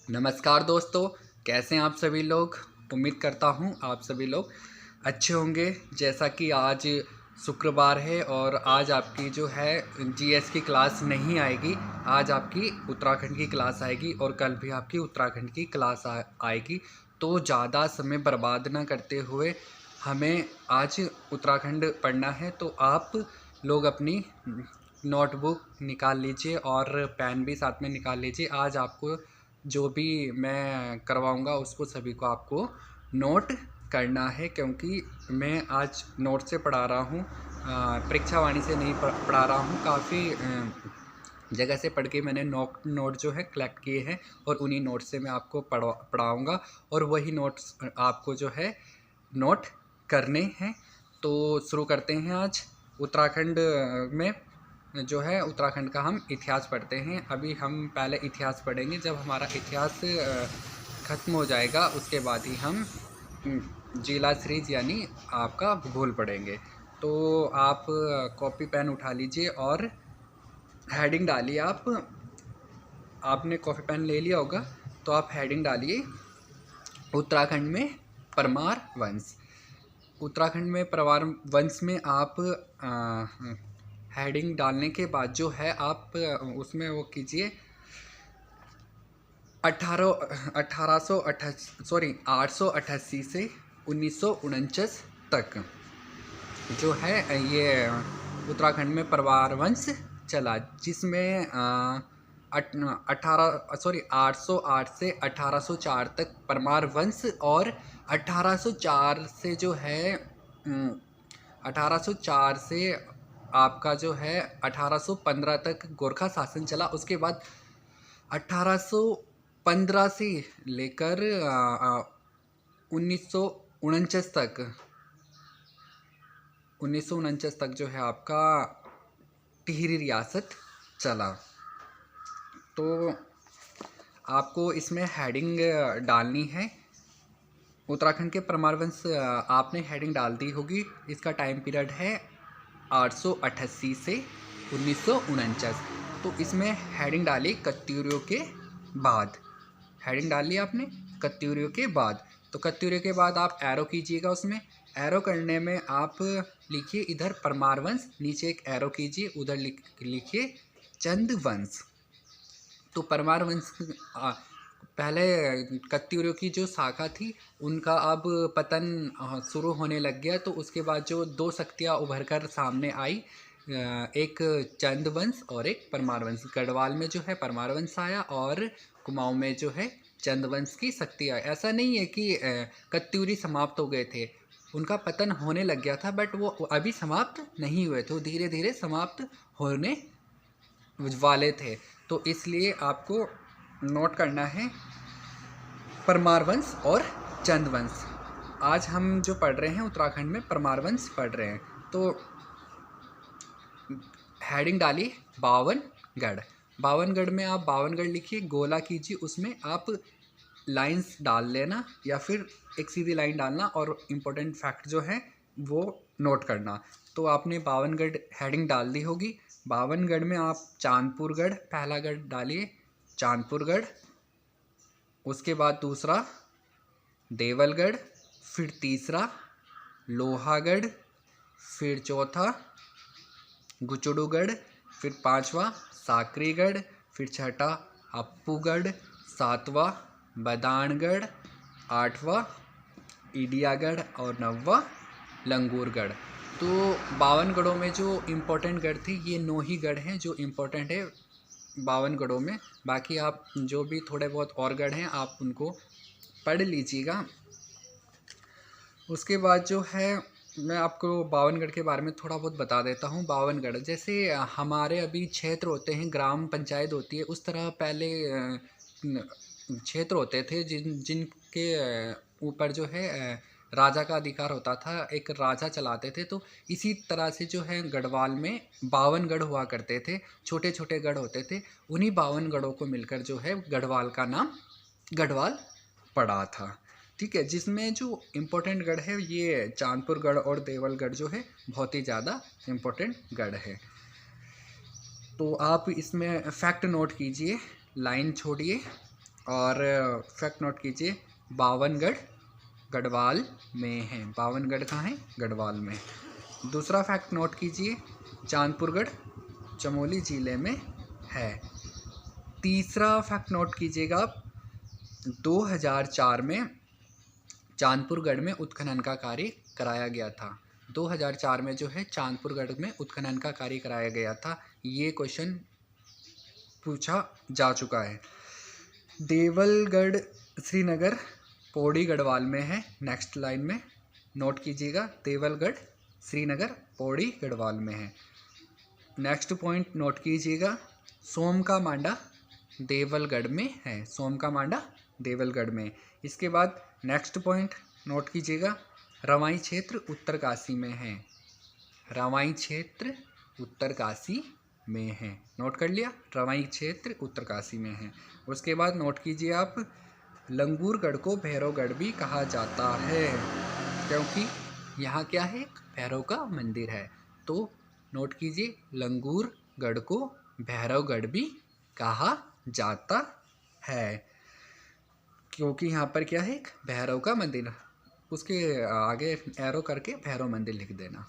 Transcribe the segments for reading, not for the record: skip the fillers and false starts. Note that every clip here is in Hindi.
नमस्कार दोस्तों, कैसे हैं आप सभी लोग। उम्मीद करता हूं आप सभी लोग अच्छे होंगे। जैसा कि आज शुक्रवार है और आज आपकी जो है जीएस की क्लास नहीं आएगी। आज आपकी उत्तराखंड की क्लास आएगी और कल भी आपकी उत्तराखंड की क्लास आएगी। तो ज़्यादा समय बर्बाद ना करते हुए हमें आज उत्तराखंड पढ़ना है। तो आप लोग अपनी नोटबुक निकाल लीजिए और पेन भी साथ में निकाल लीजिए। आज आपको जो भी मैं करवाऊँगा उसको सभी को आपको नोट करना है, क्योंकि मैं आज नोट से पढ़ा रहा हूँ, परीक्षा वाणी से नहीं पढ़ा रहा हूँ। काफ़ी जगह से पढ़ के मैंने नोट जो है कलेक्ट किए हैं और उन्हीं नोट से मैं आपको पढ़ाऊँगा और वही नोट्स आपको जो है नोट करने हैं। तो शुरू करते हैं। आज उत्तराखंड में जो है उत्तराखंड का हम इतिहास पढ़ते हैं। अभी हम पहले इतिहास पढ़ेंगे। जब हमारा इतिहास ख़त्म हो जाएगा उसके बाद ही हम जिला सीरीज यानी आपका भूगोल पढ़ेंगे। तो आप कॉपी पेन उठा लीजिए और हेडिंग डालिए। आपने कॉपी पेन ले लिया होगा तो आप हेडिंग डालिए उत्तराखंड में परमार वंश। उत्तराखंड में परमार वंश में आप हेडिंग डालने के बाद जो है आप उसमें वो कीजिए 888 से 1949 तक जो है ये उत्तराखंड में परमार वंश चला, जिसमें 808 से 1804 तक परमार वंश और 1804 से जो है 1804 से आपका जो है 1815 तक गोरखा शासन चला। उसके बाद 1815 से लेकर 1949 तक जो है आपका टिहरी रियासत चला। तो आपको इसमें हेडिंग डालनी है। उत्तराखंड के परमार वंश आपने हेडिंग डाल दी होगी। इसका टाइम पीरियड है 888 से 1949। तो इसमें हेडिंग डाली कत्यूरियों के बाद। हेडिंग डाल ली आपने कत्यूरियों के बाद। तो कत्यूरियों के बाद आप एरो कीजिएगा। उसमें एरो करने में आप लिखिए इधर परमार वंश, नीचे एक एरो कीजिए, उधर लिखिए चंद वंश। तो परमार वंश पहले कत्यूरियों की जो शाखा थी उनका अब पतन शुरू होने लग गया। तो उसके बाद जो दो शक्तियाँ उभर कर सामने आई, एक चंद वंश और एक परमार वंश। गढ़वाल में जो है परमार वंश आया और कुमाऊं में जो है चंद वंश की शक्ति आई। ऐसा नहीं है कि कत्यूरी समाप्त हो गए थे, उनका पतन होने लग गया था, बट वो अभी समाप्त नहीं हुए थे, वो धीरे धीरे समाप्त होने वाले थे। तो इसलिए आपको नोट करना है परमार वंश और चंद वंश। आज हम जो पढ़ रहे हैं उत्तराखंड में परमार वंश पढ़ रहे हैं। तो हेडिंग डालिए बावनगढ़। बावनगढ़ में आप बावनगढ़ लिखिए, गोला कीजिए, उसमें आप लाइंस डाल लेना या फिर एक सीधी लाइन डालना और इम्पोर्टेंट फैक्ट जो है वो नोट करना। तो आपने बावनगढ़ हेडिंग डाल दी होगी। बावनगढ़ में आप चांदपुरगढ़ पहला गढ़ डालिए, चांदपुरगढ़। उसके बाद दूसरा देवलगढ़, फिर तीसरा लोहागढ़, फिर चौथा गुचड़ूगढ़, फिर पांचवा साकरीगढ़, फिर छठा अप्पूगढ़, सातवां बदानगढ़, आठवां ईडियागढ़ और नौवां लंगूरगढ़। तो 52 गढ़ों में जो इम्पोर्टेंट गढ़ थे ये 9 ही गढ़ हैं जो इम्पोर्टेंट है 52 गढ़ों में। बाकी आप जो भी थोड़े बहुत और गढ़ हैं आप उनको पढ़ लीजिएगा। उसके बाद जो है मैं आपको 52 गढ़ के बारे में थोड़ा बहुत बता देता हूँ। 52 गढ़ जैसे हमारे अभी क्षेत्र होते हैं, ग्राम पंचायत होती है, उस तरह पहले क्षेत्र होते थे जिनके ऊपर जो है राजा का अधिकार होता था, एक राजा चलाते थे। तो इसी तरह से जो है गढ़वाल में 52 गढ़ हुआ करते थे, छोटे छोटे गढ़ होते थे। उन्हीं 52 गढ़ों को मिलकर जो है गढ़वाल का नाम गढ़वाल पड़ा था। ठीक है, जिसमें जो इम्पोर्टेंट गढ़ है ये चांदपुर गढ़ और देवलगढ़ जो है बहुत ही ज़्यादा इम्पोर्टेंट गढ़ है। तो आप इसमें फैक्ट नोट कीजिए, लाइन छोड़िए और फैक्ट नोट कीजिए, बावनगढ़ गढ़वाल में है। बावनगढ़ कहाँ है? गढ़वाल में। दूसरा फैक्ट नोट कीजिए, चांदपुरगढ़ चमोली ज़िले में है। तीसरा फैक्ट नोट कीजिएगा आप, 2004 में चांदपुरगढ़ में उत्खनन का कार्य कराया गया था। 2004 में जो है चांदपुरगढ़ में उत्खनन का कार्य कराया गया था। ये क्वेश्चन पूछा जा चुका है। देवलगढ़ श्रीनगर पौड़ी गढ़वाल में है। नेक्स्ट लाइन में नोट कीजिएगा, देवलगढ़ श्रीनगर पौड़ी गढ़वाल में है। नेक्स्ट पॉइंट नोट कीजिएगा, सोम का मांडा देवलगढ़ में है। सोम का मांडा देवलगढ़ में। इसके बाद नेक्स्ट पॉइंट नोट कीजिएगा, रवाई क्षेत्र उत्तरकाशी में है। रवाई क्षेत्र उत्तरकाशी में है। नोट कर लिया, रवाई क्षेत्र उत्तरकाशी में है। उसके बाद नोट कीजिए आप, लंगूरगढ़ को भैरवगढ़ भी कहा जाता है, क्योंकि यहाँ क्या है? भैरव का मंदिर है। तो नोट कीजिए, लंगूरगढ़ को भैरवगढ़ भी कहा जाता है, क्योंकि यहाँ पर क्या है? एक भैरव का मंदिर। उसके आगे एरो करके भैरव मंदिर लिख देना।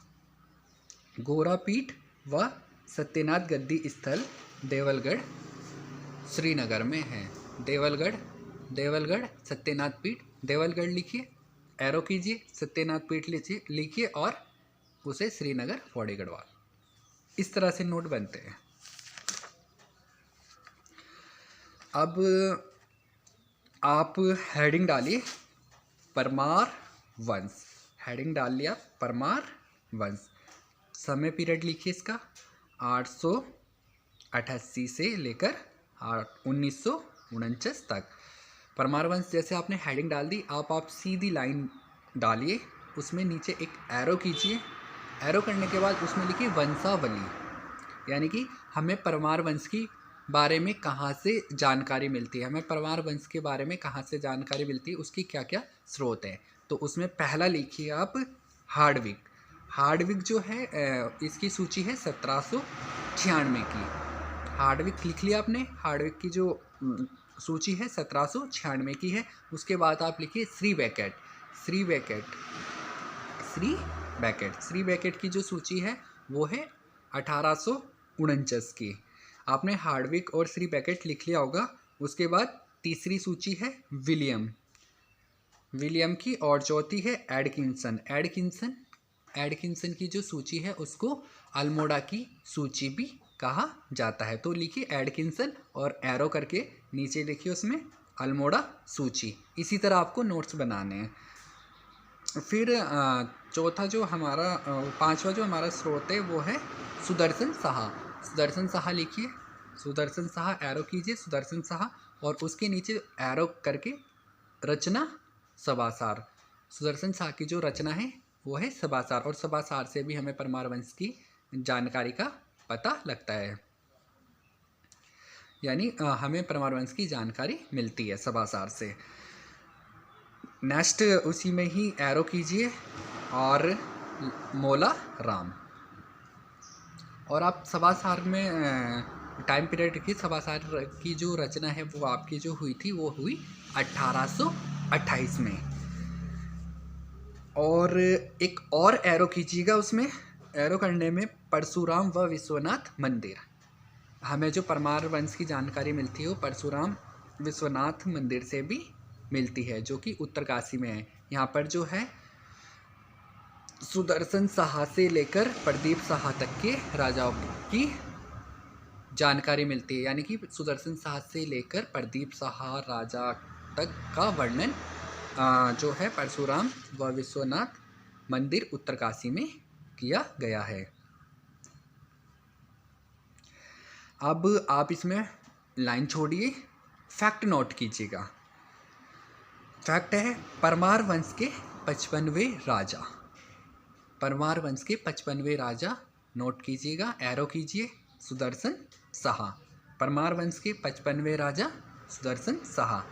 गोरापीठ व सत्यनाथ गद्दी स्थल देवलगढ़ श्रीनगर में है। देवलगढ़ सत्यनाथ पीठ, देवलगढ़ लिखिए, एरो कीजिए, सत्यनाथ पीठ लिखिए और उसे श्रीनगर पौड़ी गढ़वाल। इस तरह से नोट बनते हैं। अब आप हेडिंग डालिए, परमार वंश। हेडिंग डाल लिया, परमार वंश। समय पीरियड लिखिए इसका, 888 से लेकर 1949 तक। परमार वंश जैसे आपने हेडिंग डाल दी, आप सीधी लाइन डालिए, उसमें नीचे एक एरो कीजिए। एरो करने के बाद उसमें लिखिए वंशावली, यानी कि हमें परमार वंश की बारे में कहाँ से जानकारी मिलती है, हमें परमार वंश के बारे में कहाँ से जानकारी मिलती है, उसकी क्या क्या स्रोत है। तो उसमें पहला लिखिए आप हार्डविक। हार्डविक जो है इसकी सूची है 1796 की। हार्डविक लिख लिया आपने। हार्डविक की जो सूची है 1796 की है। उसके बाद आप लिखिए श्री बेकेट की जो सूची है वो है 1849 की। आपने हार्डविक और श्री बेकेट लिख लिया होगा। उसके बाद तीसरी सूची है विलियम की, और चौथी है एडकिंसन की जो सूची है उसको अल्मोड़ा की सूची भी कहा जाता है। तो लिखिए एडकिंसन और एरो करके नीचे लिखिए उसमें अल्मोड़ा सूची। इसी तरह आपको नोट्स बनाने हैं। फिर चौथा जो हमारा पांचवा जो हमारा स्रोत है वो है सुदर्शन साहा लिखिए, सुदर्शन साहा एरो कीजिए, सुदर्शन साहा, और उसके नीचे एरो करके रचना सभासार। सुदर्शन साहा की जो रचना है वो है सभासार, और सभासार से भी हमें परमार वंश की जानकारी का पता लगता है, यानी हमें परमार वंश की जानकारी मिलती है सभासार से। नेक्स्ट उसी में ही एरो कीजिए और मोला राम, और आप सभासार में टाइम पीरियड की, सभासार की जो रचना है वो आपकी जो हुई थी वो हुई 1828 में। और एक और एरो कीजिएगा, उसमें एरो करने में परशुराम व विश्वनाथ मंदिर। हमें जो परमार वंश की जानकारी मिलती है वो परशुराम विश्वनाथ मंदिर से भी मिलती है, जो कि उत्तरकाशी में है। यहाँ पर जो है सुदर्शन साहा से लेकर प्रदीप साहा तक के राजाओं की जानकारी मिलती है, यानी कि सुदर्शन साहा से लेकर प्रदीप साहा राजा तक का वर्णन जो है परशुराम व विश्वनाथ मंदिर उत्तरकाशी में किया गया है। अब आप इसमें लाइन छोड़िए, फैक्ट नोट कीजिएगा। फैक्ट है परमार वंश के 55वें राजा। परमार वंश के 55वें राजा नोट कीजिएगा, एरो कीजिए सुदर्शन साहा। परमार वंश के 55वें राजा सुदर्शन साहा।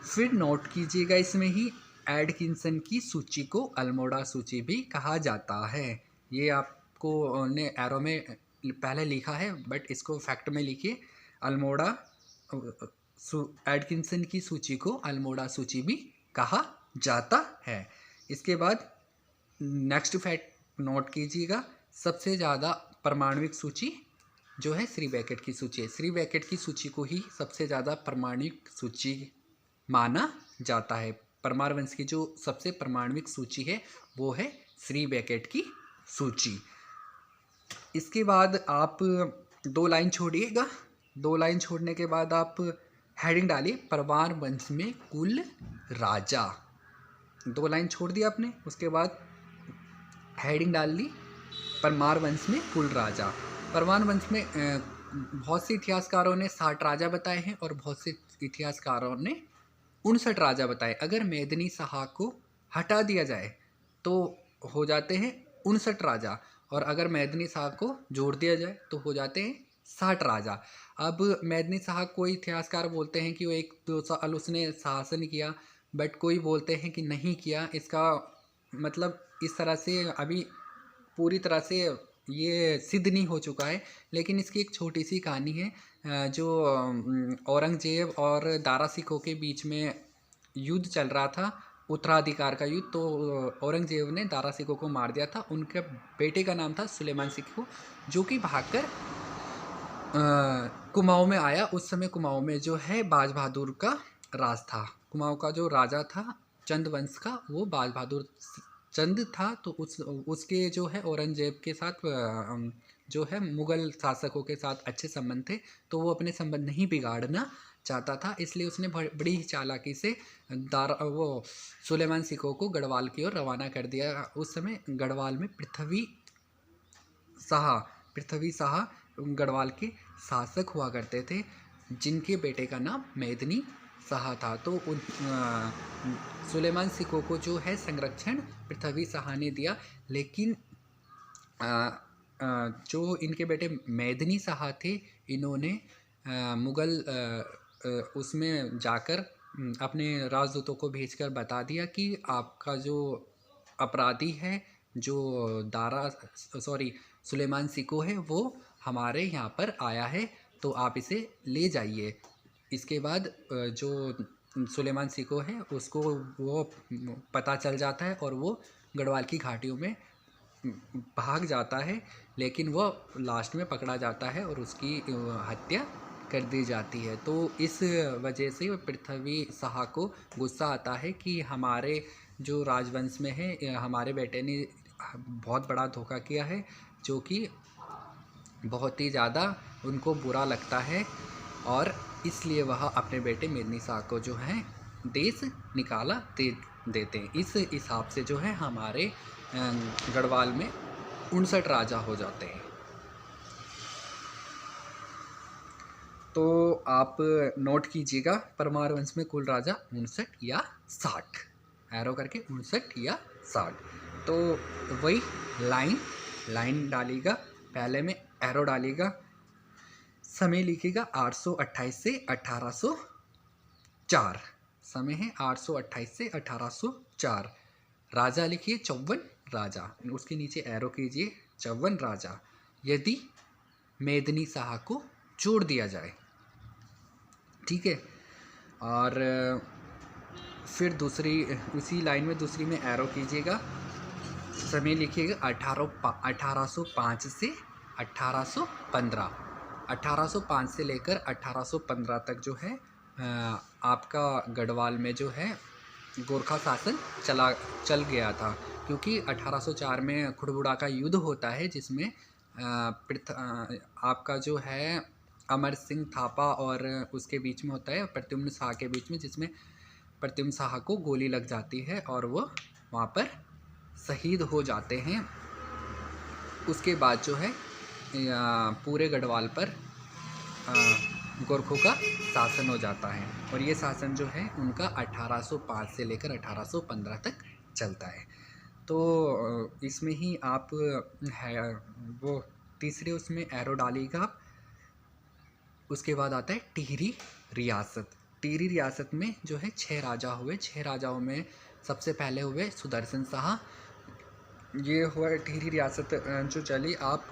फिर नोट कीजिएगा इसमें ही एडकिंसन की सूची को अल्मोड़ा सूची भी कहा जाता है। ये आपको ने एरो में पहले लिखा है, बट इसको फैक्ट में लिखिए, अल्मोड़ा एटकिंसन की सूची को अल्मोड़ा सूची भी कहा जाता है। इसके बाद नेक्स्ट फैक्ट नोट कीजिएगा, सबसे ज़्यादा परमाणविक सूची जो है श्री बेकेट की सूची है। श्री बेकेट की सूची को ही सबसे ज़्यादा परमाणविक सूची माना जाता है। परमार वंश की जो सबसे परमाणविक सूची है वो है श्री बेकेट की सूची। इसके बाद आप 2 लाइन छोड़िएगा, 2 लाइन छोड़ने के बाद आप हेडिंग डालिए परमार वंश में कुल राजा। 2 लाइन छोड़ दिया आपने, उसके बाद हेडिंग डाल ली परमार वंश में कुल राजा। परमार वंश में बहुत से इतिहासकारों ने 60 राजा बताए हैं और बहुत से इतिहासकारों ने 59 राजा बताए। अगर मेदिनी शाह को हटा दिया जाए तो हो जाते हैं 59 राजा, और अगर मेदिनी शाह को जोड़ दिया जाए तो हो जाते हैं 60 राजा। अब मेदिनी शाह कोई इतिहासकार बोलते हैं कि वो 1-2 साल उसने शासन किया, बट कोई बोलते हैं कि नहीं किया। इसका मतलब इस तरह से अभी पूरी तरह से ये सिद्ध नहीं हो चुका है, लेकिन इसकी एक छोटी सी कहानी है। जो औरंगजेब और दारा सिकों के बीच में युद्ध चल रहा था, उत्तराधिकार का युद्ध, तो औरंगजेब ने दारा सिकों को मार दिया था। उनके बेटे का नाम था सुलेमान सिक्को, जो कि भागकर कुमाऊं में आया। उस समय कुमाऊं में जो है बाज बहादुर का राज था। कुमाऊं का जो राजा था चंद वंश का, वो बाज बहादुर चंद था। तो उसके जो है औरंगजेब के साथ जो है मुग़ल शासकों के साथ अच्छे संबंध थे, तो वो अपने संबंध नहीं बिगाड़ना चाहता था, इसलिए उसने बड़ी ही चालाकी से वो सुलेमान सिकों को गढ़वाल की ओर रवाना कर दिया। उस समय गढ़वाल में पृथ्वी शाह गढ़वाल के शासक हुआ करते थे, जिनके बेटे का नाम मेदिनी शाह था। तो सुलेमान सिकों को जो है संरक्षण पृथ्वी शाह ने दिया, लेकिन जो इनके बेटे मेदिनी शाह थे, इन्होंने मुग़ल उसमें जाकर अपने राजदूतों को भेजकर बता दिया कि आपका जो अपराधी है, जो सुलेमान सिको है, वो हमारे यहाँ पर आया है, तो आप इसे ले जाइए। इसके बाद जो सुलेमान सिको है उसको वो पता चल जाता है और वो गढ़वाल की घाटियों में भाग जाता है, लेकिन वो लास्ट में पकड़ा जाता है और उसकी हत्या कर दी जाती है। तो इस वजह से पृथ्वी शाह को गुस्सा आता है कि हमारे जो राजवंश में है, हमारे बेटे ने बहुत बड़ा धोखा किया है, जो कि बहुत ही ज़्यादा उनको बुरा लगता है, और इसलिए वह अपने बेटे मेदिनी शाह को जो है देश निकाला देते हैं। इस हिसाब से जो है हमारे गढ़वाल में 59 राजा हो जाते हैं। तो आप नोट कीजिएगा, परमार वंश में कुल राजा 59 या 60, एरो करके 59 या 60। तो वही लाइन डालिएगा, पहले में एरो डालिएगा, समय लिखिएगा 828 से 1804, समय है 828 से 1804। राजा लिखिए 54 राजा, उसके नीचे एरो कीजिए 54 राजा, यदि मेदिनी शाह को जोड़ दिया जाए, ठीक है। और फिर उसी लाइन में दूसरी में एरो कीजिएगा, समय लिखिएगा 1805 से 1815, 1805 से लेकर 1815 तक जो है आपका गढ़वाल में जो है गोरखा शासन चल गया था, क्योंकि 1804 में खुड़बुड़ा का युद्ध होता है, जिसमें आपका जो है अमर सिंह थापा और उसके बीच में होता है प्रद्युम्न शाह के बीच में, जिसमें प्रद्युम्न शाह को गोली लग जाती है और वो वहाँ पर शहीद हो जाते हैं। उसके बाद जो है पूरे गढ़वाल पर गोरखों का शासन हो जाता है, और ये शासन जो है उनका 1805 से लेकर 1815 तक चलता है। तो इसमें ही आप है वो तीसरे उसमें एरो डालिएगा आप। उसके बाद आता है टिहरी रियासत। टिहरी रियासत में जो है 6 राजा हुए। 6 राजाओं में सबसे पहले हुए सुदर्शन शाह। ये हुआ टिहरी रियासत जो चली। आप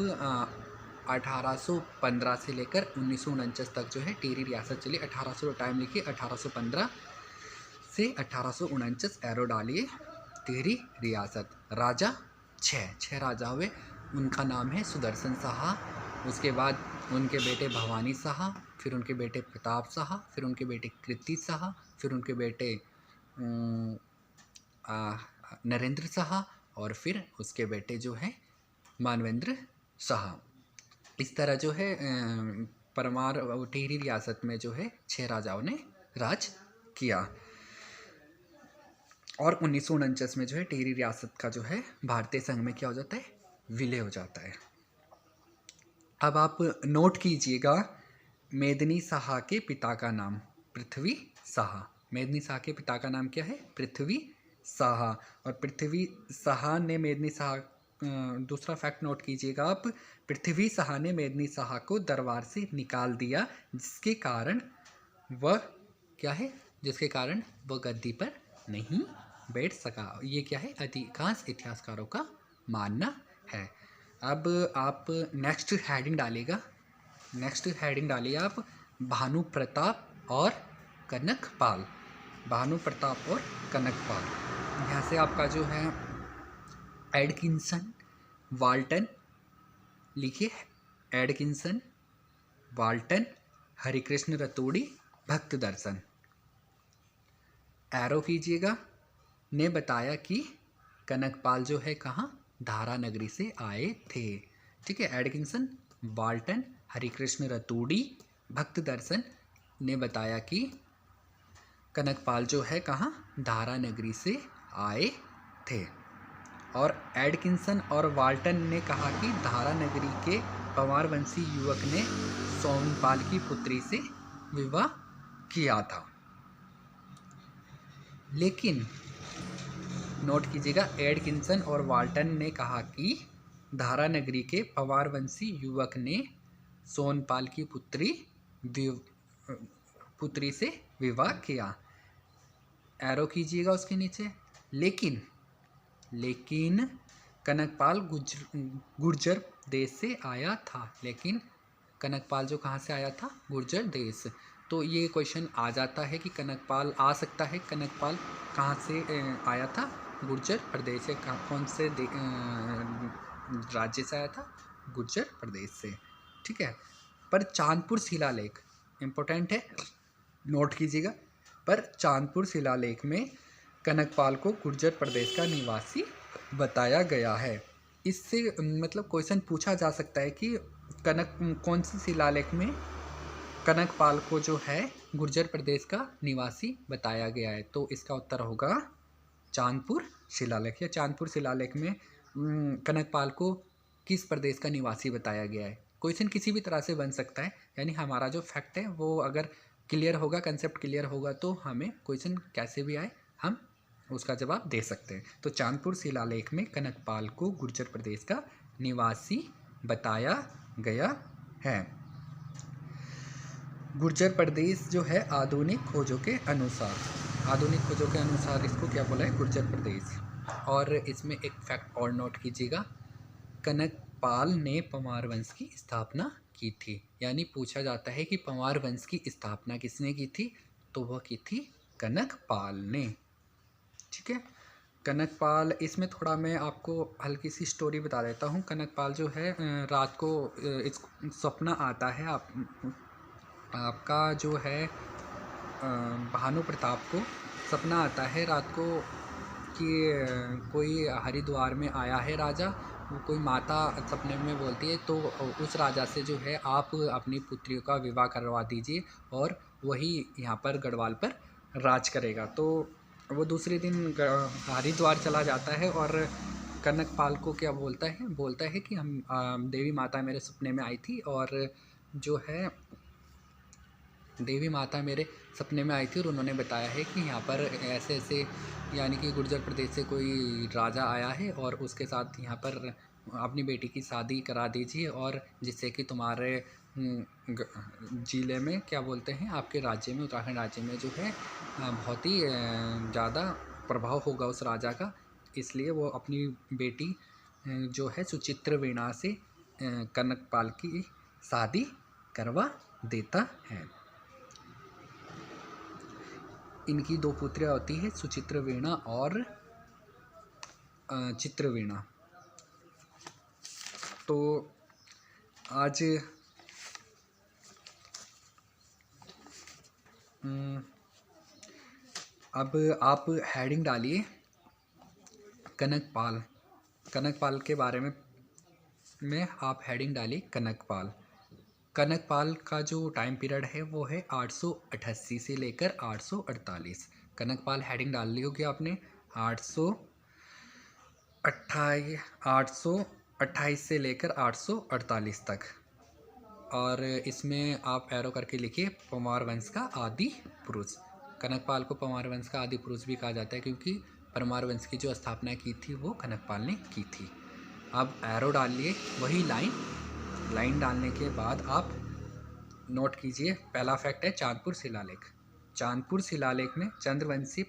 1815 से लेकर 1949 तक जो है टिहरी रियासत चली। 1800 टाइम लिखिए, 1815 से 1849 एरो डालिए, टिहरी रियासत। राजा छः राजा हुए। उनका नाम है सुदर्शन शाह, उसके बाद उनके बेटे भवानी शाह, फिर उनके बेटे प्रताप शाह, फिर उनके बेटे कृति शाह, फिर उनके बेटे नरेंद्र शाह, और फिर उसके बेटे जो है मानवेंद्र शाह। इस तरह जो है परमार टिहरी रियासत में जो है 6 राजाओं ने राज किया। और 1949 में जो है टिहरी रियासत का जो है भारतीय संघ में क्या हो जाता है, विलय हो जाता है। अब आप नोट कीजिएगा, मेदिनी शाह के पिता का नाम पृथ्वी शाह। मेदिनी शाह के पिता का नाम क्या है, पृथ्वी शाह। और पृथ्वी शाह ने मेदिनी शाह, दूसरा फैक्ट नोट कीजिएगा आप, पृथ्वी शाह ने मेदिनी शाह को दरबार से निकाल दिया, जिसके कारण वह क्या है, जिसके कारण वह गद्दी पर नहीं बैठ सका। ये क्या है, अधिकांश इतिहासकारों का मानना है। अब आप नेक्स्ट हेडिंग डालिएगा, नेक्स्ट हेडिंग डालिए आप, भानु प्रताप और कनकपाल। भानु प्रताप और कनकपाल, यहाँ से आपका जो है एडकिंसन, वाल्टन लिखिए, एडकिंसन, वाल्टन, हरिकृष्ण रतूड़ी, भक्त दर्शन। एरो कीजिएगा। ने बताया कि कनकपाल जो है कहाँ, धारा नगरी से आए थे। ठीक है, एडकिंसन, वाल्टन, हरिकृष्ण रतूड़ी, भक्त दर्शन ने बताया कि कनकपाल जो है कहाँ, धारा नगरी से आए थे। और एडकिंसन और वाल्टन ने कहा कि धारा नगरी के पंवार वंशी युवक ने सोमपाल की पुत्री से विवाह किया था। लेकिन नोट कीजिएगा, एडकिंसन और वाल्टन ने कहा कि धारा नगरी के पंवार वंशी युवक ने सोनपाल की पुत्री से विवाह किया। एरो कीजिएगा उसके नीचे। लेकिन कनकपाल गुर्जर देश से आया था। लेकिन कनकपाल जो कहाँ से आया था, गुर्जर देश। तो ये क्वेश्चन आ जाता है कि कनकपाल आ सकता है, कनकपाल कहाँ से आया था, गुर्जर प्रदेश से। कौन से राज्य से आया था, गुर्जर प्रदेश से। ठीक है, पर चांदपुर शिलालेख इम्पोर्टेंट है, नोट कीजिएगा। पर चांदपुर शिलालेख में कनकपाल को गुर्जर प्रदेश का निवासी बताया गया है। इससे मतलब क्वेश्चन पूछा जा सकता है कि कौन सी शिलालेख में कनकपाल को जो है गुर्जर प्रदेश का निवासी बताया गया है। तो इसका उत्तर होगा चांदपुर शिलालेख। या चांदपुर शिलालेख में कनकपाल को किस प्रदेश का निवासी बताया गया है। क्वेश्चन किसी भी तरह से बन सकता है, यानी हमारा जो फैक्ट है वो अगर क्लियर होगा, कंसेप्ट क्लियर होगा, तो हमें क्वेश्चन कैसे भी आए हम उसका जवाब दे सकते हैं। तो चांदपुर शिलालेख में कनकपाल को गुर्जर प्रदेश का निवासी बताया गया है। गुर्जर प्रदेश जो है आधुनिक खोजों के अनुसार इसको क्या बोला है, गुर्जर प्रदेश। और इसमें एक फैक्ट और नोट कीजिएगा, कनकपाल ने पंवार वंश की स्थापना की थी। यानी पूछा जाता है कि पंवार वंश की स्थापना किसने की थी, तो वह की थी कनकपाल ने। ठीक है, कनकपाल, इसमें थोड़ा मैं आपको हल्की सी स्टोरी बता देता हूँ। कनकपाल जो है रात को सपना आता है आपका जो है भानु प्रताप को सपना आता है रात को कि कोई हरिद्वार में आया है राजा। कोई माता सपने में बोलती है तो उस राजा से जो है आप अपनी पुत्रियों का विवाह करवा दीजिए और वही यहाँ पर गढ़वाल पर राज करेगा। तो वो दूसरे दिन हरिद्वार चला जाता है और कनकपाल को क्या बोलता है कि हम देवी माता मेरे सपने में आई थी और जो है देवी माता मेरे सपने में आई थी और उन्होंने बताया है कि यहाँ पर ऐसे ऐसे यानी कि गुर्जर प्रदेश से कोई राजा आया है और उसके साथ यहाँ पर अपनी बेटी की शादी करा दीजिए और जिससे कि तुम्हारे ज़िले में क्या बोलते हैं आपके राज्य में, उत्तराखंड राज्य में जो है बहुत ही ज़्यादा प्रभाव होगा उस राजा का। इसलिए वो अपनी बेटी जो है सुचित्र वीणा से कनकपाल की शादी करवा देता है। इनकी दो पुत्रियां होती है, सुचित्रवीणा और चित्रवीणा। तो आज अब आप हेडिंग डालिए कनकपाल। कनकपाल के बारे में आप हेडिंग डालिए कनकपाल। कनकपाल का जो टाइम पीरियड है वो है 888 से लेकर 848। कनकपाल हेडिंग डाल ली होगी आपने। 828 से लेकर 848 तक। और इसमें आप एरो करके लिखिए परमार वंश का आदि पुरुष। कनकपाल को परमार वंश का आदि पुरुष भी कहा जाता है क्योंकि परमार वंश की जो स्थापना की थी वो कनकपाल ने की थी। अब एरो डालिए, वही लाइन डालने के बाद आप नोट कीजिए। पहला फैक्ट है चांदपुर शिलालेख। चांदपुर शिलालेख में चंद्रवंशी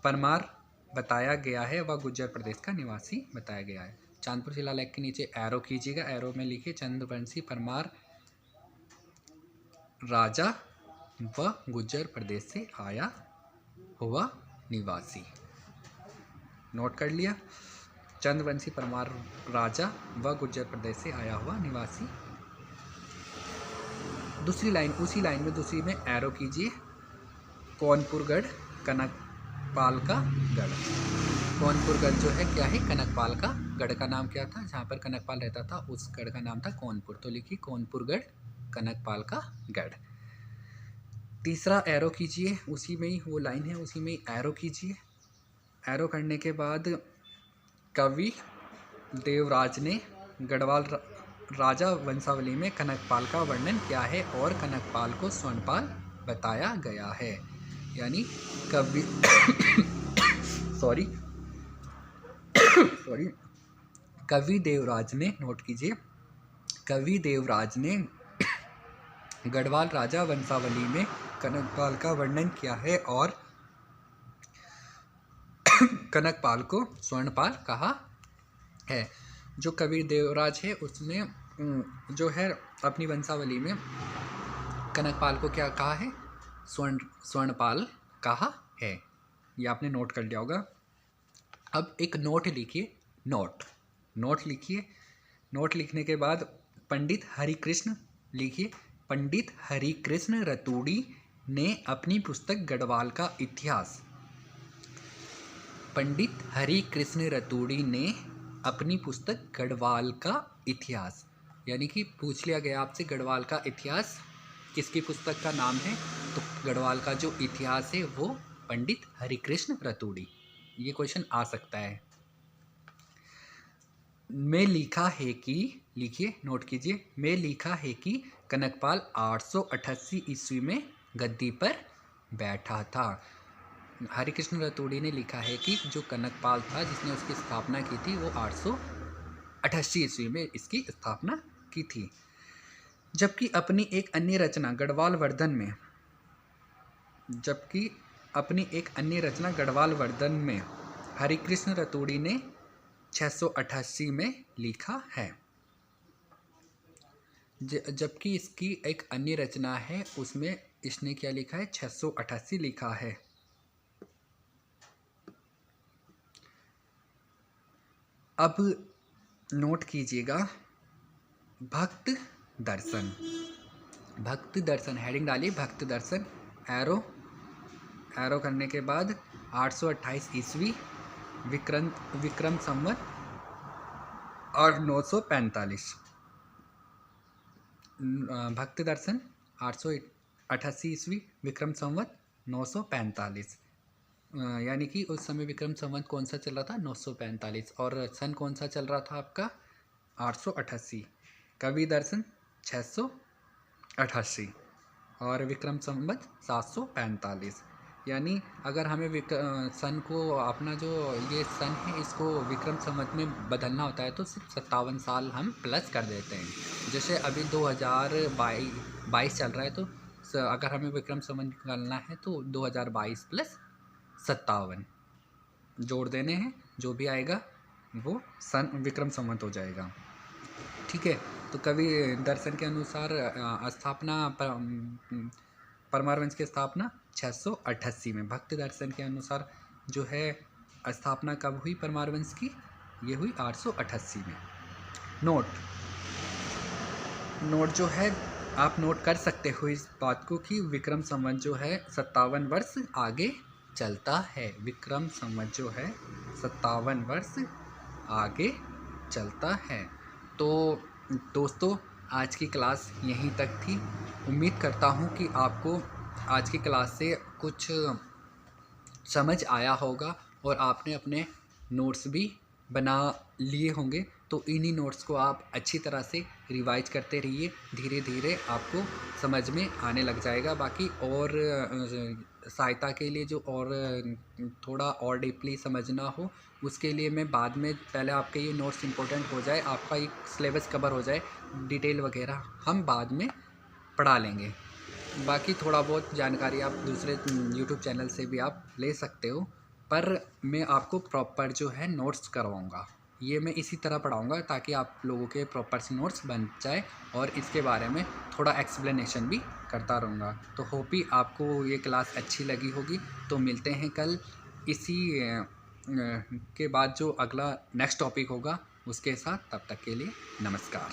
परमार बताया गया है, वह गुर्जर प्रदेश का निवासी बताया गया है। चांदपुर शिलालेख के नीचे एरो कीजिएगा, एरो में लिखिए चंद्रवंशी परमार राजा व गुर्जर प्रदेश से आया हुआ निवासी। नोट कर लिया, चंद्रवंशी परमार राजा व गुर्जर प्रदेश से आया हुआ निवासी। दूसरी लाइन, उसी लाइन में दूसरी में एरो कीजिए कौनपुरगढ़, कनकपाल का गढ़। कौनपुरगढ़ जो है क्या है, कनकपाल का गढ़ का नाम क्या था, जहाँ पर कनकपाल रहता था उस गढ़ का नाम था कौनपुर। तो लिखिए कौनपुरगढ़ कनकपाल का गढ़। तीसरा एरो कीजिए, उसी में ही वो लाइन है उसी में ही एरो कीजिए। एरो करने के बाद कवि देवराज ने गढ़वाल राजा वंशावली में कनकपाल का वर्णन किया है और कनकपाल को स्वर्णपाल बताया गया है। यानी कवि कवि देवराज ने, नोट कीजिए, कवि देवराज ने गढ़वाल राजा वंशावली में कनकपाल का वर्णन किया है और कनकपाल को स्वर्णपाल कहा है। जो कवि देवराज है उसने जो है अपनी वंशावली में कनकपाल को क्या कहा है, स्वर्णपाल कहा है। ये आपने नोट कर लिया होगा। अब एक नोट लिखिए, नोट लिखिए। नोट लिखने के बाद पंडित हरिकृष्ण लिखिए। पंडित हरिकृष्ण रतूड़ी ने अपनी पुस्तक गढ़वाल का इतिहास, पंडित हरिकृष्ण रतूड़ी ने अपनी पुस्तक गढ़वाल का इतिहास, यानी कि पूछ लिया गया आपसे गढ़वाल का इतिहास किसकी पुस्तक का नाम है, तो गढ़वाल का जो इतिहास है वो पंडित हरिकृष्ण रतूड़ी। ये क्वेश्चन आ सकता है। में लिखा है कि, लिखिए नोट कीजिए, में लिखा है कि कनकपाल 888 ईस्वी में गद्दी पर बैठा था। हरिकृष्ण रतूड़ी ने लिखा है कि जो कनकपाल था जिसने उसकी स्थापना की थी वो 888 ईस्वी में इसकी स्थापना की थी। जबकि अपनी एक अन्य रचना गढ़वाल वर्धन में हरिकृष्ण रतूड़ी ने 688 में लिखा है। जबकि इसकी एक अन्य रचना है उसमें इसने क्या लिखा है, 688 लिखा है। अब नोट कीजिएगा भक्त दर्शन हेडिंग डालिए भक्त दर्शन। एरो करने के बाद 828 ईस्वी विक्रम संवत और 945। भक्त दर्शन 888 ईस्वी विक्रम संवत 945, यानी कि उस समय विक्रम संवत कौन सा चल रहा था, 945, और सन कौन सा चल रहा था आपका, 888। कवि दर्शन 688 और विक्रम संवत 745। यानी अगर हमें सन को अपना जो ये सन है इसको विक्रम संवत में बदलना होता है तो सिर्फ 57 साल हम प्लस कर देते हैं। जैसे अभी 2022 चल रहा है तो अगर हमें विक्रम संवत निकालना है तो 2022 प्लस 57 जोड़ देने हैं, जो भी आएगा वो सन विक्रम संवत हो जाएगा। ठीक है। तो कवि दर्शन के अनुसार परमारवंश की स्थापना 688 में। भक्ति दर्शन के अनुसार जो है स्थापना कब हुई परमारवंश की, ये हुई 888 में। नोट जो है आप नोट कर सकते हो इस बात को कि विक्रम संवत जो है 57 वर्ष आगे चलता है। विक्रम संवत जो है 57 वर्ष आगे चलता है। तो दोस्तों आज की क्लास यहीं तक थी। उम्मीद करता हूँ कि आपको आज की क्लास से कुछ समझ आया होगा और आपने अपने नोट्स भी बना लिए होंगे। तो इन्हीं नोट्स को आप अच्छी तरह से रिवाइज करते रहिए, धीरे धीरे आपको समझ में आने लग जाएगा। बाकी और सहायता के लिए जो और थोड़ा और डीपली समझना हो उसके लिए मैं बाद में, पहले आपके ये नोट्स इंपॉर्टेंट हो जाए, आपका एक सिलेबस कवर हो जाए, डिटेल वगैरह हम बाद में पढ़ा लेंगे। बाकी थोड़ा बहुत जानकारी आप दूसरे यूट्यूब चैनल से भी आप ले सकते हो, पर मैं आपको प्रॉपर जो है नोट्स करवाऊँगा। ये मैं इसी तरह पढ़ाऊँगा ताकि आप लोगों के प्रॉपर से नोट्स बन जाए और इसके बारे में थोड़ा एक्सप्लेनेशन भी करता रहूँगा। तो होप ही आपको ये क्लास अच्छी लगी होगी। तो मिलते हैं कल इसी के बाद जो अगला नेक्स्ट टॉपिक होगा उसके साथ। तब तक के लिए नमस्कार।